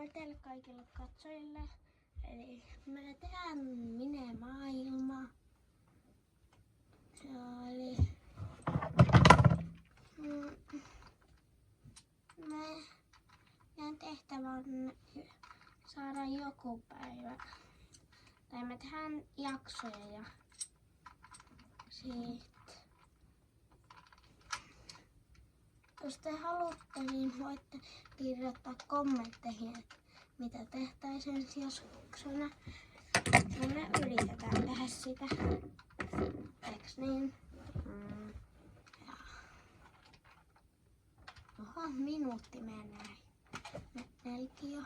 Moi teille kaikille katsojille. Eli me tehdään Mine Maailma. Eli meidän tehtävä on saada joku päivä. Tai me tehdään jaksoja ja siitä. Jos te haluatte, niin voitte kirjoittaa kommentteihin, että mitä tehtäisiin ensi jaksoina. Ja me yritetään tehdä sitä. Eiks niin? Ja. Oho, minuutti menee. Melkein jo.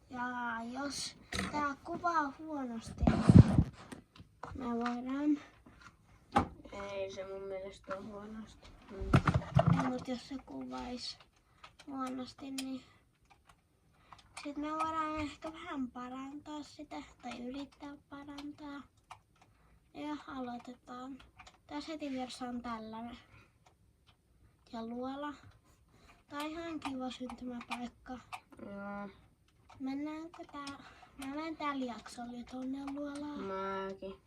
Ja jos tää kuvaa huonosti, me voidaan... Ei se mun mielestä ole huonosti. Mutta jos se kuvaisi huonosti, niin sit me voidaan ehkä vähän parantaa sitä tai yrittää parantaa. Ja aloitetaan. Tässä heti vieressä on tällainen. Ja luola. Tää on ihan kiva syntymäpaikka. Joo. Mennäänkö tää? Mä menen tällä jaksolla jo tonne luolaan. Mäkin.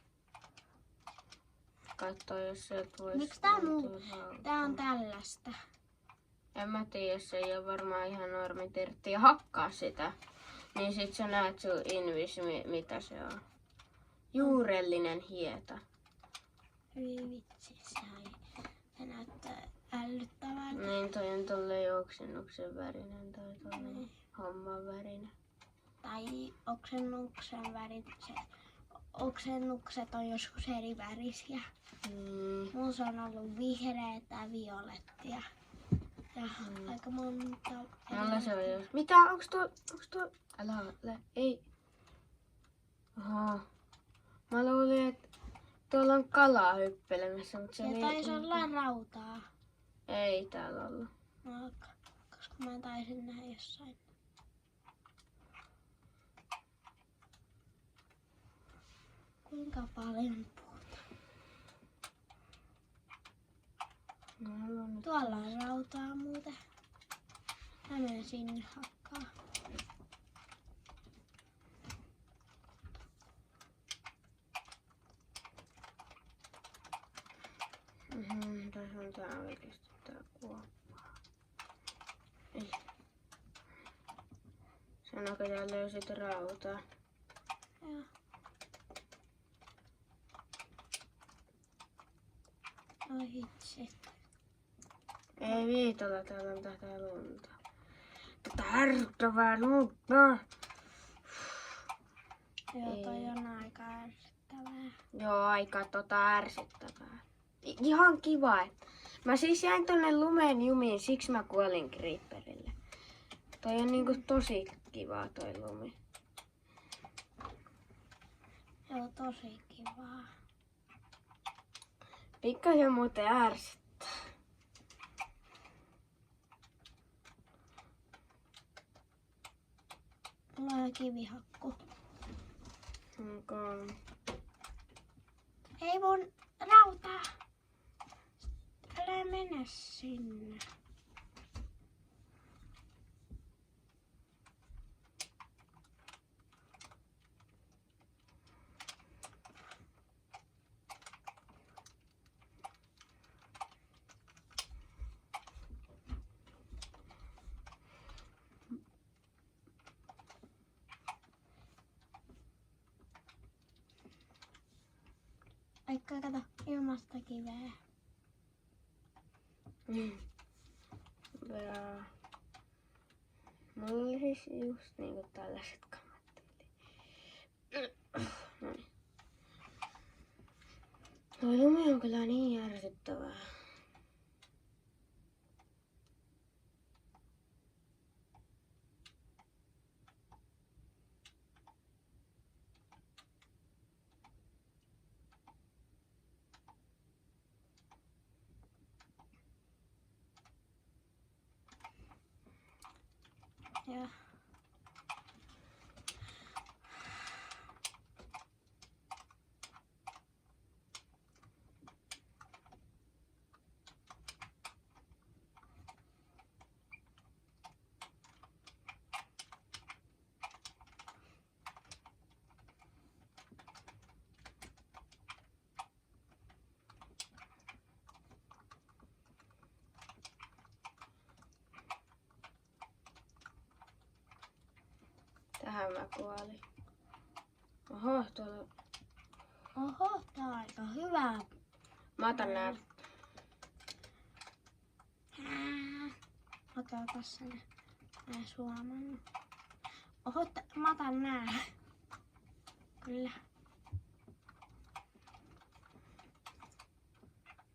Katso, jos se vois... Miksi tää on tällaista? En mä tiedä, se ei ole varmaan ihan normi Tertti ja hakkaa sitä. Niin sit sä näet sun invis, mitä se on. Juurellinen hieta. Hyi vitsi, se näyttää älyttävältä. Niin toi on tolleen oksennuksen värinen tai tolleen homman värinen. Tai oksennuksen värit. Oksennukset on joskus eri värisiä. Mun on ollut vihreätä, violettia. Ja aika monta. Mulla se on jos... Mitä? Onks tuo? Älä, ei. Oho. Mä luulin, että tuolla on kalaa hyppelemässä, mutta se ja ei... taisi olla rautaa. Ei täällä ollut. No, koska mä taisin nähdä jossain. Kuinka paljon puuta? No, Tuolla on rautaa muuten. Mä menen sinne hakkaa. Tässä on tää oikeesti tää kuoppa. Ei. Sanoiko tää löysit rautaa? Joo. Oi hitsi. Ei Viitola, täällä on tätä lunta. Tätä ärsyttävää lunta. Joo, toi on aika ärsyttävää. Joo, aika ärsyttävää. Ihan kiva. Mä siis jäin tonne lumeen jumiin, siksi mä kuolin creeperille. Toi on niinku tosi kivaa toi lumi. Joo, tosi kivaa. Pikkasen muuten ärsyttää. Mulla on kivihakku. Okay. Ei mun rautaa. Älä mennä sinne. Vaikka kato ilmasta kiveä. Ja mulla oli siis just niinku tällaiset kamat. Noin. Toi lumi on kyllä niin ärsyttävää. Ja. Tää kuoli. Oho, tuolla... Oho, tää on aika hyvä. Mä otan nää. Otapas sen. Mä en suomannut. Oho, mä otan nää. Kyllä.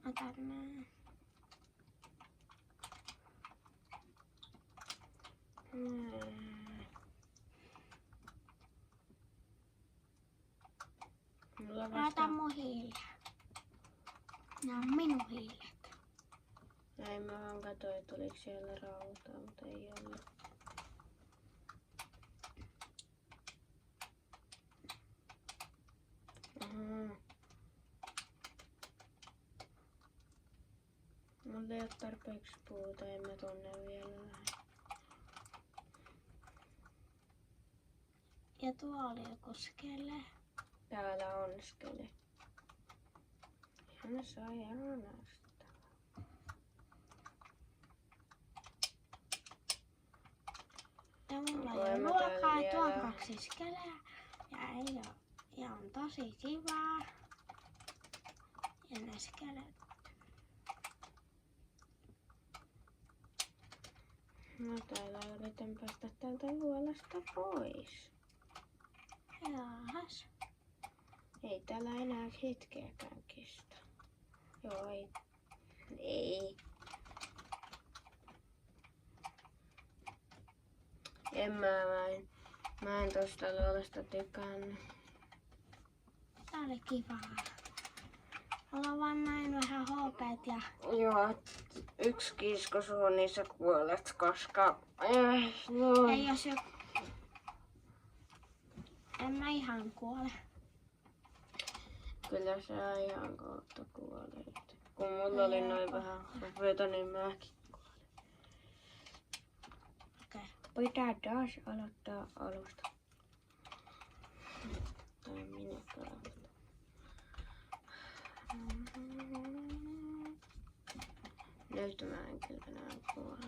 Otan nää. Mulla Mä otan mun hiiliä. Nää on minun hiilet. Näin mä vaan katsoin, että oliko siellä rautaa, mutta ei ollut. Mulla ei oo tarpeeksi puuta, en mä tonne vielä lähde. Ja tuolla joku skele. Täällä on skele. Hän saa ihanasta. Ja mulla Onko on jo Emma ruokaa täällä ja tuo on vielä? 2 skeleä. Ja ei oo. Ja on tosi kivaa. Ja ne skeleet. Mä täällä yritän päästä täältä luolasta pois. Jaahas. Ei täällä enää hetkeäkään kestä. Joo, ei. Ei. Mä en tosta luolasta tykännyt. Tää oli kivaa. Mulla on vaan näin vähän hoopeet ja Joo, yksi kisko suun, niin sä kuolet, koska... no. ei jos jo... En mä ihan kuole. Kyllä sä ihan kohta kuolet. Kun mulla oli noin vähän hopeita, niin mäkin kuolin. Okei. Pitää taas aloittaa alusta. Tai minä aloitan. Nyt mä en kyllä enää kuole.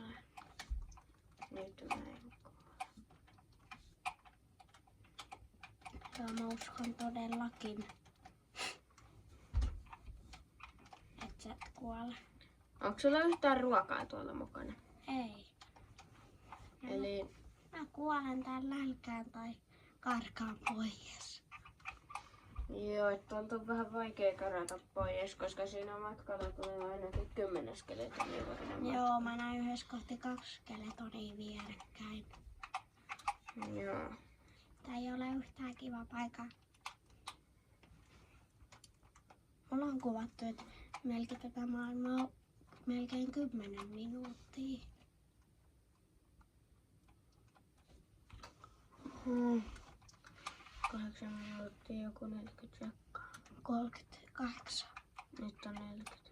Nyt mä en kuole. Joo, mä uskon todellakin. Et sä et kuole. Onko sulla yhtään ruokaa tuolla mukana? Ei. Eli Mä kuolen täällä nälkään tai karkaan pois. joo, että tuolta on vähän vaikea karata pois, koska siinä matkalla tulee ainakin 10 skeletonia varmaan. Joo, mä näin yhdessä kohti 2 skeletonia vierekkäin. Joo. Tää ei ole yhtään kiva paikka. Mulla on kuvattu, että melkein tätä maailmaa on melkein 10 minuuttia. 8 minuuttia, joku 40 sekkaa. 38. Nyt on 40.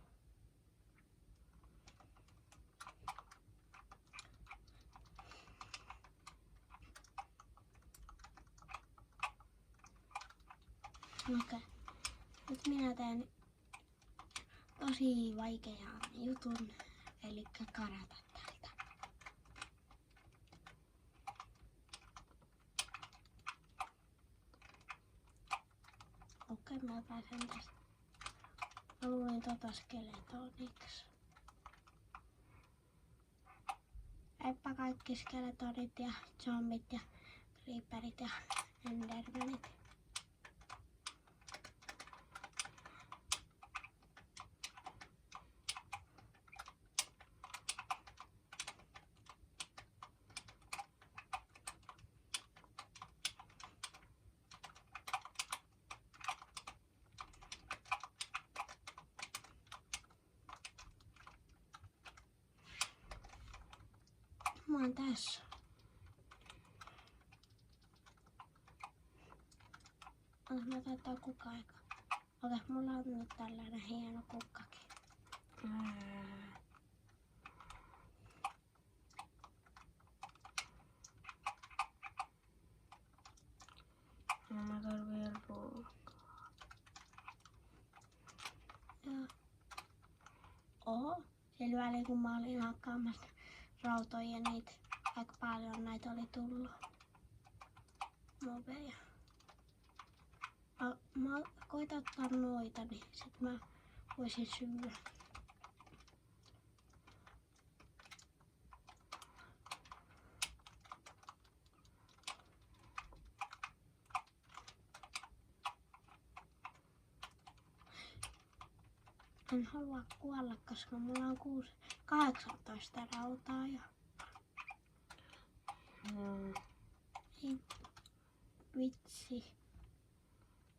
Okei. Nyt minä teen tosi vaikean jutun, eli karata täältä. Okei, mä pääsen tästä. Mä luin skeletoniksi. Eipä kaikki skeletonit ja zombit ja creeperit ja endermanit. Mä oon tässä. Mä taitaa kukka-aika. Ota, mulla on nyt tällainen hieno kukkakin. No, mä tarvitsen ruokaa. Joo. Oho, sillä väliin kun mä olin hakkaamassa rautoja, niitä aika paljon näitä oli tullut. moveja. Mä koitan ottaa noita, niin sit mä voisin syödä. En halua kuolla, koska mulla on 18 rautaa jo. Ei vitsi.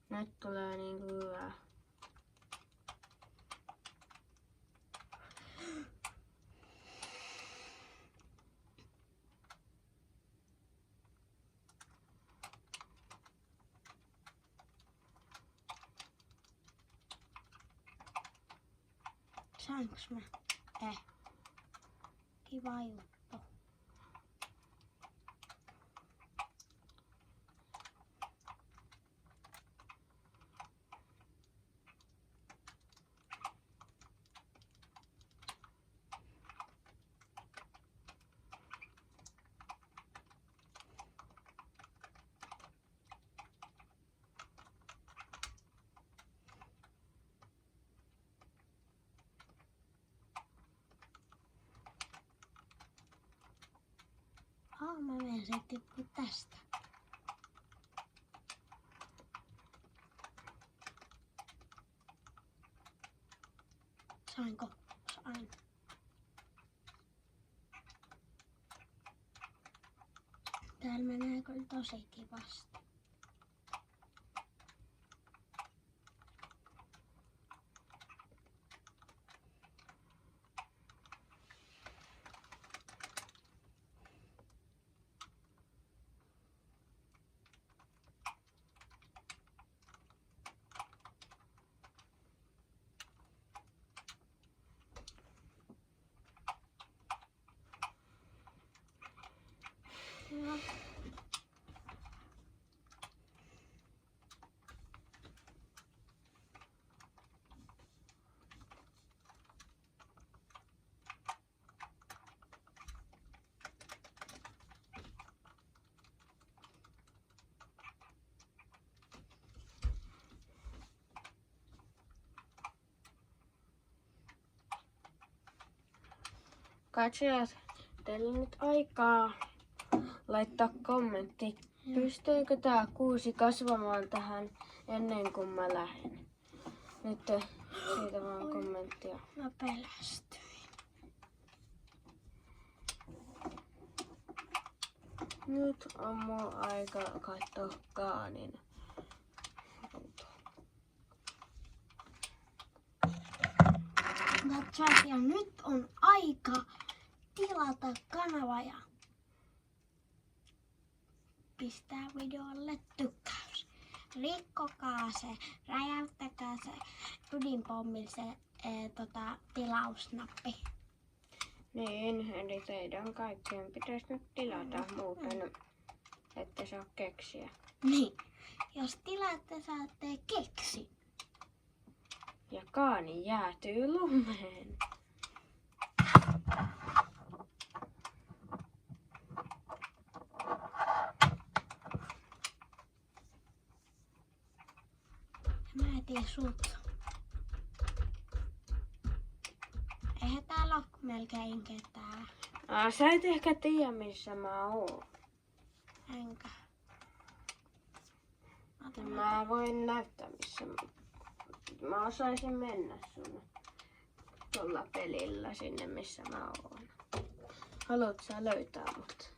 Nyt tulee niinku hyvää. Saanks mä? Kiva juttu. Mä menen se tippu tästä. Sainko? Sain. Täällä menee kyllä tosi kivasti. Joo. Katsojat, teillä on nyt aikaa laittaa kommentti. Pystyykö tää kuusi kasvamaan tähän ennen kuin mä lähden? Nyt siitä vaan kommenttia. Mä pelästyin. Nyt on mun aika katsoa kaanin. Katsojat, ja nyt on aika tilata kanava ja pistää videolle tykkäys. Rikkokaa se, räjäyttäkää se ydinpommilla se tilausnappi. Niin, eli teidän kaikkien pitäisi nyt tilata, muuten ette saa keksiä. Niin, jos tilaatte, saatte keksi. Ja kaani jäätyy lumeen. Mä etin sut. Eihän täällä ole melkein ketään. Sä et ehkä tiedä missä mä oon. Enkä. Mä voin näyttää missä mä osaisin mennä sun tuolla pelillä sinne missä mä oon. Haluat sä löytää mut?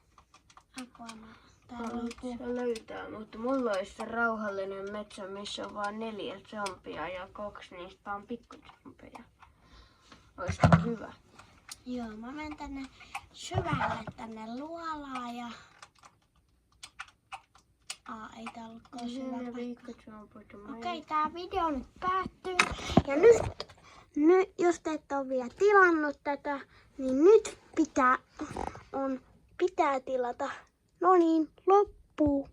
Apua mä. Haluat sä löytää mut? Mulla olisi se rauhallinen metsä missä on vaan 4 zombia ja 2 niistä on pikkuzombeja. Olisiko hyvä? Joo, mä menen tänne syvälle tänne luolaan ja... ei tää ollutkaan syvä paikka. Okei, tää video nyt päättyy. Ja nyt jos te et ole vielä tilannut tätä, niin nyt pitää tilata. No niin, loppuu.